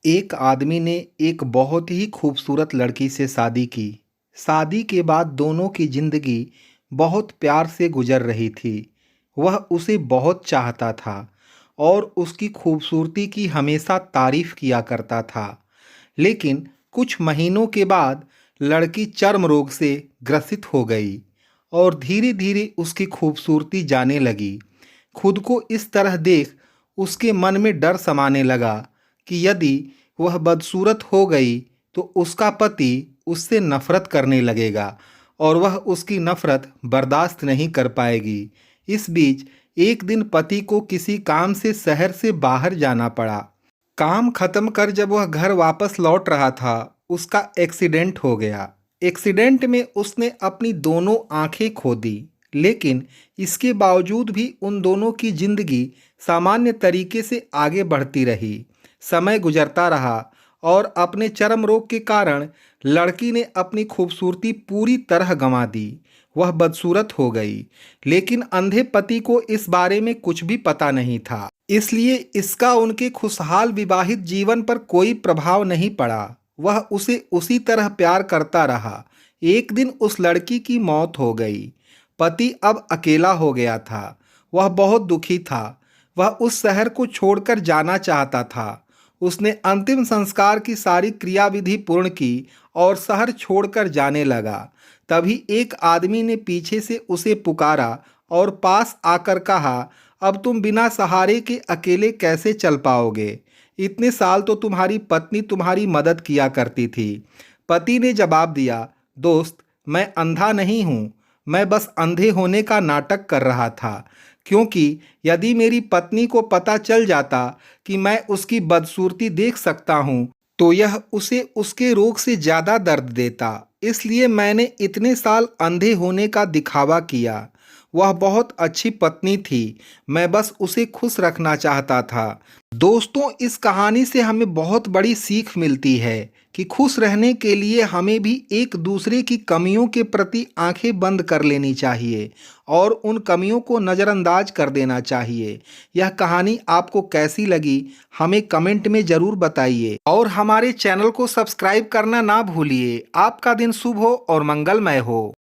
एक आदमी ने एक बहुत ही खूबसूरत लड़की से शादी की। शादी के बाद दोनों की जिंदगी बहुत प्यार से गुजर रही थी। वह उसे बहुत चाहता था और उसकी खूबसूरती की हमेशा तारीफ किया करता था। लेकिन कुछ महीनों के बाद लड़की चर्म रोग से ग्रसित हो गई और धीरे धीरे उसकी खूबसूरती जाने लगी। खुद को इस तरह देख उसके मन में डर समाने लगा कि यदि वह बदसूरत हो गई तो उसका पति उससे नफरत करने लगेगा और वह उसकी नफरत बर्दाश्त नहीं कर पाएगी। इस बीच एक दिन पति को किसी काम से शहर से बाहर जाना पड़ा। काम खत्म कर जब वह घर वापस लौट रहा था, उसका एक्सीडेंट हो गया। एक्सीडेंट में उसने अपनी दोनों आंखें खो दी, लेकिन इसके बावजूद भी उन दोनों की जिंदगी सामान्य तरीके से आगे बढ़ती रही। समय गुजरता रहा और अपने चर्म रोग के कारण लड़की ने अपनी खूबसूरती पूरी तरह गंवा दी। वह बदसूरत हो गई, लेकिन अंधे पति को इस बारे में कुछ भी पता नहीं था। इसलिए इसका उनके खुशहाल विवाहित जीवन पर कोई प्रभाव नहीं पड़ा। वह उसे उसी तरह प्यार करता रहा। एक दिन उस लड़की की मौत हो गई। पति अब अकेला हो गया था। वह बहुत दुखी था। वह उस शहर को छोड़कर जाना चाहता था। उसने अंतिम संस्कार की सारी क्रियाविधि पूर्ण की और शहर छोड़कर जाने लगा। तभी एक आदमी ने पीछे से उसे पुकारा और पास आकर कहा, अब तुम बिना सहारे के अकेले कैसे चल पाओगे? इतने साल तो तुम्हारी पत्नी तुम्हारी मदद किया करती थी। पति ने जवाब दिया, दोस्त, मैं अंधा नहीं हूँ। मैं बस अंधे होने का नाटक कर रहा था, क्योंकि यदि मेरी पत्नी को पता चल जाता कि मैं उसकी बदसूरती देख सकता हूँ, तो यह उसे उसके रोग से ज़्यादा दर्द देता। इसलिए मैंने इतने साल अंधे होने का दिखावा किया। वह बहुत अच्छी पत्नी थी। मैं बस उसे खुश रखना चाहता था। दोस्तों, इस कहानी से हमें बहुत बड़ी सीख मिलती है कि खुश रहने के लिए हमें भी एक दूसरे की कमियों के प्रति आंखें बंद कर लेनी चाहिए और उन कमियों को नज़रअंदाज कर देना चाहिए। यह कहानी आपको कैसी लगी, हमें कमेंट में ज़रूर बताइए और हमारे चैनल को सब्सक्राइब करना ना भूलिए। आपका दिन शुभ हो और मंगलमय हो।